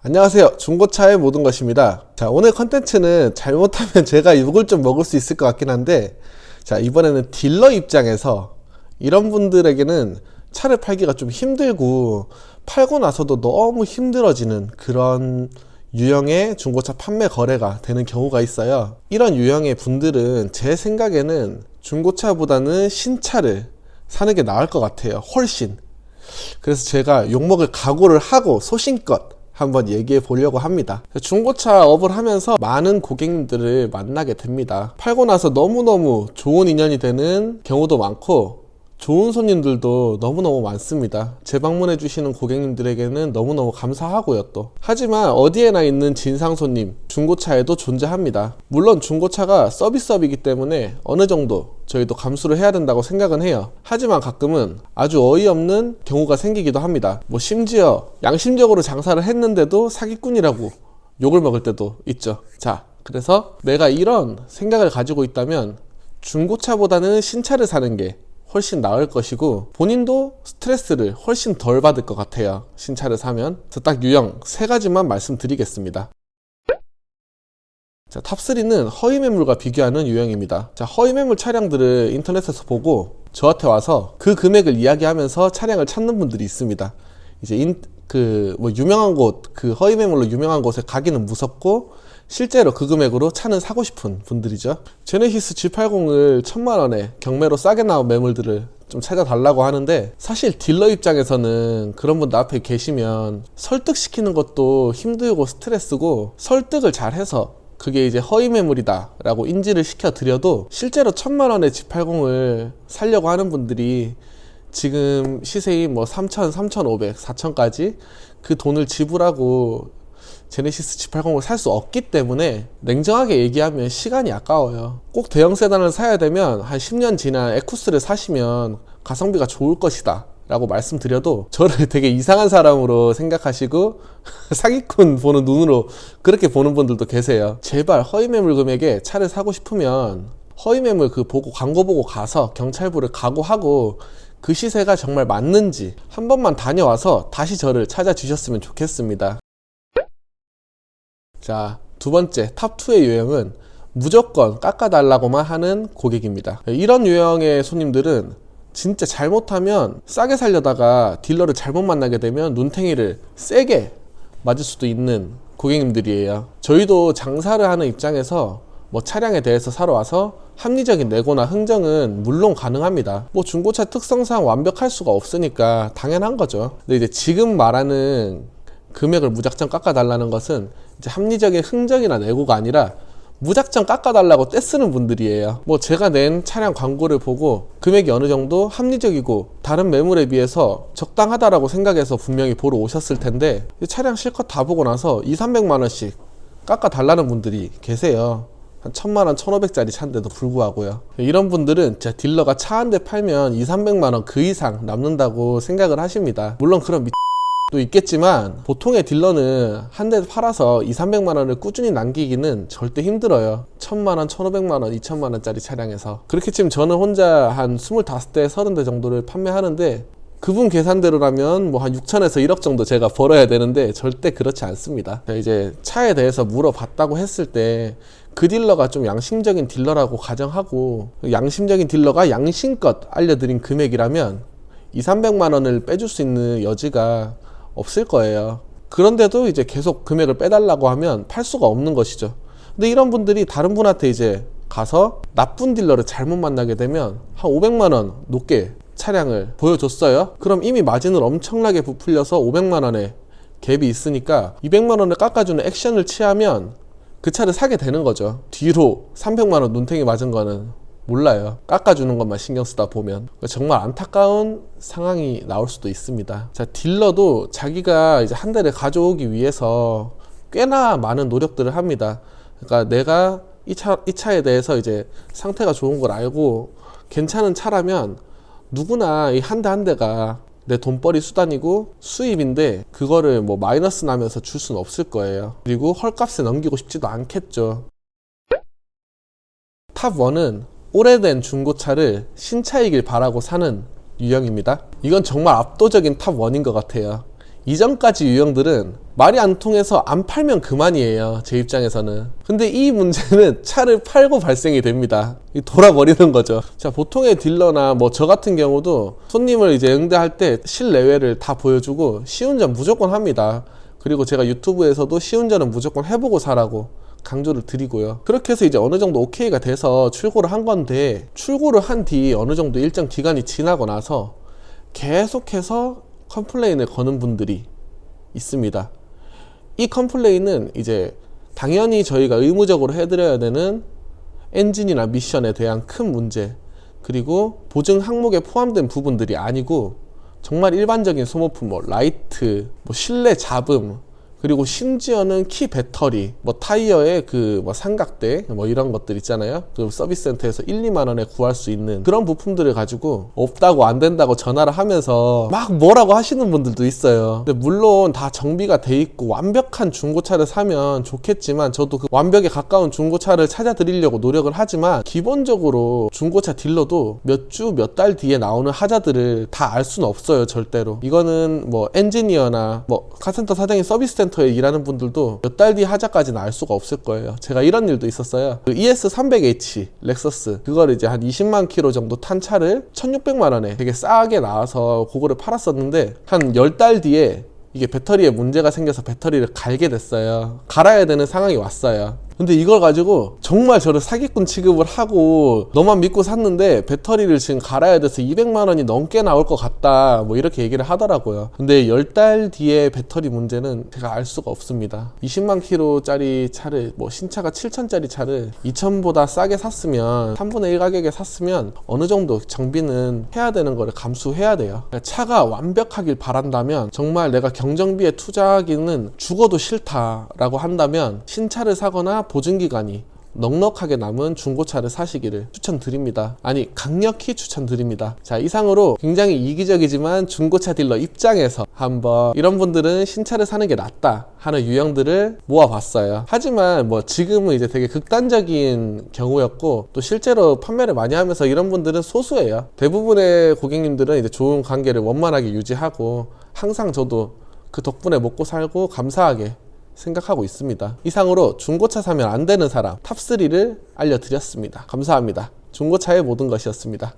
안녕하세요. 중고차의 모든 것입니다. 자, 오늘 컨텐츠는 잘못하면 제가 욕을 좀 먹을 수 있을 것 같긴 한데, 자, 이번에는 딜러 입장에서 이런 분들에게는 차를 팔기가 좀 힘들고 팔고 나서도 너무 힘들어지는 그런 유형의 중고차 판매 거래가 되는 경우가 있어요. 이런 유형의 분들은 제 생각에는 중고차보다는 신차를 사는 게 나을 것 같아요. 훨씬. 그래서 제가 욕먹을 각오를 하고 소신껏 한번 얘기해 보려고 합니다. 중고차 업을 하면서 많은 고객님들을 만나게 됩니다. 팔고 나서 너무너무 좋은 인연이 되는 경우도 많고 좋은 손님들도 너무너무 많습니다. 재방문해 주시는 고객님들에게는 너무너무 감사하고요 또. 하지만 어디에나 있는 진상 손님, 중고차에도 존재합니다. 물론 중고차가 서비스업이기 때문에 어느 정도 저희도 감수를 해야 된다고 생각은 해요. 하지만 가끔은 아주 어이없는 경우가 생기기도 합니다. 뭐 심지어 양심적으로 장사를 했는데도 사기꾼이라고 욕을 먹을 때도 있죠. 자, 그래서 내가 이런 생각을 가지고 있다면 중고차보다는 신차를 사는 게 훨씬 나을 것이고 본인도 스트레스를 훨씬 덜 받을 것 같아요. 신차를 사면. 그래서 딱 유형 3가지만 말씀드리겠습니다. 자, 탑3는 허위매물과 비교하는 유형입니다. 자, 허위매물 차량들을 인터넷에서 보고 저한테 와서 그 금액을 이야기하면서 차량을 찾는 분들이 있습니다. 이제 유명한 곳, 그 허위매물로 유명한 곳에 가기는 무섭고 실제로 그 금액으로 차는 사고 싶은 분들이죠. 제네시스 G80을 1000만원에 경매로 싸게 나온 매물들을 좀 찾아달라고 하는데, 사실 딜러 입장에서는 그런 분들 앞에 계시면 설득시키는 것도 힘들고 스트레스고, 설득을 잘해서 그게 이제 허위 매물이다 라고 인지를 시켜드려도 실제로 1000만원의 G80을 살려고 하는 분들이 지금 시세인 뭐 3,000, 3,500, 4,000까지 그 돈을 지불하고 제네시스 G80을 살 수 없기 때문에 냉정하게 얘기하면 시간이 아까워요. 꼭 대형 세단을 사야 되면 한 10년 지난 에쿠스를 사시면 가성비가 좋을 것이다 라고 말씀드려도 저를 되게 이상한 사람으로 생각하시고 사기꾼 보는 눈으로 그렇게 보는 분들도 계세요. 제발 허위매물 금액에 차를 사고 싶으면 허위매물 보고 광고 보고 가서 경찰부를 각오하고 그 시세가 정말 맞는지 한 번만 다녀와서 다시 저를 찾아주셨으면 좋겠습니다. 자, 두 번째 탑2의 유형은 무조건 깎아달라고만 하는 고객입니다. 이런 유형의 손님들은 진짜 잘못하면 싸게 살려다가 딜러를 잘못 만나게 되면 눈탱이를 세게 맞을 수도 있는 고객님들이에요. 저희도 장사를 하는 입장에서 뭐 차량에 대해서 사러 와서 합리적인 내고나 흥정은 물론 가능합니다. 뭐 중고차 특성상 완벽할 수가 없으니까 당연한 거죠. 근데 이제 지금 말하는 금액을 무작정 깎아달라는 것은 이제 합리적인 흥정이나 내고가 아니라 무작정 깎아달라고 떼쓰는 분들이에요. 뭐 제가 낸 차량 광고를 보고 금액이 어느 정도 합리적이고 다른 매물에 비해서 적당하다라고 생각해서 분명히 보러 오셨을 텐데 차량 실컷 다 보고 나서 200~300만원씩 깎아달라는 분들이 계세요. 한 1000만원, 1500짜리 차인데도 불구하고요. 이런 분들은 진짜 딜러가 차 한 대 팔면 200~300만원 그 이상 남는다고 생각을 하십니다. 물론 그런 또 있겠지만 보통의 딜러는 한 대 팔아서 200~300만원을 꾸준히 남기기는 절대 힘들어요. 1000만원, 1500만원, 2000만원짜리 차량에서. 그렇게 치면 저는 혼자 한 25대, 30대 정도를 판매하는데 그분 계산대로라면 뭐 한 6천에서 1억 정도 제가 벌어야 되는데 절대 그렇지 않습니다. 이제 차에 대해서 물어봤다고 했을 때 그 딜러가 좀 양심적인 딜러라고 가정하고 양심적인 딜러가 양심껏 알려드린 금액이라면 200~300만원을 빼줄 수 있는 여지가 없을 거예요. 그런데도 이제 계속 금액을 빼달라고 하면 팔 수가 없는 것이죠. 근데 이런 분들이 다른 분한테 이제 가서 나쁜 딜러를 잘못 만나게 되면 한 500만원 높게 차량을 보여줬어요. 그럼 이미 마진을 엄청나게 부풀려서 500만원에 갭이 있으니까 200만원을 깎아주는 액션을 취하면 그 차를 사게 되는 거죠. 뒤로 300만원 눈탱이 맞은 거는 몰라요. 깎아주는 것만 신경 쓰다 보면 정말 안타까운 상황이 나올 수도 있습니다. 자, 딜러도 자기가 이제 한 대를 가져오기 위해서 꽤나 많은 노력들을 합니다. 그러니까 내가 이 차에 대해서 이제 상태가 좋은 걸 알고 괜찮은 차라면 누구나 이 한 대 한 대가 내 돈벌이 수단이고 수입인데 그거를 뭐 마이너스 나면서 줄 수는 없을 거예요. 그리고 헐값에 넘기고 싶지도 않겠죠. 탑1은 오래된 중고차를 신차이길 바라고 사는 유형입니다. 이건 정말 압도적인 탑1인 것 같아요. 이전까지 유형들은 말이 안 통해서 안 팔면 그만이에요, 제 입장에서는. 근데 이 문제는 차를 팔고 발생이 됩니다. 돌아버리는 거죠. 자, 보통의 딜러나 뭐 저 같은 경우도 손님을 이제 응대할 때 실내외를 다 보여주고 시운전 무조건 합니다. 그리고 제가 유튜브에서도 시운전은 무조건 해보고 사라고 강조를 드리고요. 그렇게 해서 이제 어느 정도 오케이가 돼서 출고를 한 건데, 출고를 한 뒤 어느 정도 일정 기간이 지나고 나서 계속해서 컴플레인을 거는 분들이 있습니다. 이 컴플레인은 이제 당연히 저희가 의무적으로 해드려야 되는 엔진이나 미션에 대한 큰 문제, 그리고 보증 항목에 포함된 부분들이 아니고 정말 일반적인 소모품, 뭐 라이트, 뭐 실내 잡음, 그리고 심지어는 키 배터리, 뭐 타이어의 그 뭐 삼각대, 뭐 이런 것들 있잖아요. 그 서비스 센터에서 1, 2만 원에 구할 수 있는 그런 부품들을 가지고 없다고 안 된다고 전화를 하면서 막 뭐라고 하시는 분들도 있어요. 근데 물론 다 정비가 돼 있고 완벽한 중고차를 사면 좋겠지만, 저도 그 완벽에 가까운 중고차를 찾아드리려고 노력을 하지만, 기본적으로 중고차 딜러도 몇 주, 몇 달 뒤에 나오는 하자들을 다 알 수는 없어요, 절대로. 이거는 뭐 엔지니어나 뭐 카센터 사장님, 서비스 센터에 일하는 분들도 몇 달 뒤 하자까지는 알 수가 없을 거예요. 제가 이런 일도 있었어요. 그 ES300H 렉서스, 그걸 이제 한 20만 킬로 정도 탄 차를 1600만 원에 되게 싸게 나와서 그거를 팔았었는데, 한 10달 뒤에 이게 배터리에 문제가 생겨서 배터리를 갈게 됐어요. 갈아야 되는 상황이 왔어요. 근데 이걸 가지고 정말 저를 사기꾼 취급을 하고, 너만 믿고 샀는데 배터리를 지금 갈아야 돼서 200만 원이 넘게 나올 것 같다, 뭐 이렇게 얘기를 하더라고요. 근데 10달 뒤에 배터리 문제는 제가 알 수가 없습니다. 20만 킬로짜리 차를, 뭐 신차가 7천짜리 차를 2천보다 싸게 샀으면, 3분의 1 가격에 샀으면 어느 정도 정비는 해야 되는 거를 감수해야 돼요. 차가 완벽하길 바란다면, 정말 내가 경정비에 투자하기는 죽어도 싫다라고 한다면 신차를 사거나 보증기간이 넉넉하게 남은 중고차를 사시기를 추천드립니다. 아니, 강력히 추천드립니다. 자, 이상으로 굉장히 이기적이지만 중고차 딜러 입장에서 한번 이런 분들은 신차를 사는 게 낫다 하는 유형들을 모아봤어요. 하지만 뭐 지금은 이제 되게 극단적인 경우였고, 또 실제로 판매를 많이 하면서 이런 분들은 소수예요. 대부분의 고객님들은 이제 좋은 관계를 원만하게 유지하고, 항상 저도 그 덕분에 먹고 살고 감사하게 생각하고 있습니다. 이상으로 중고차 사면 안 되는 사람 탑3를 알려드렸습니다. 감사합니다. 중고차의 모든 것이었습니다.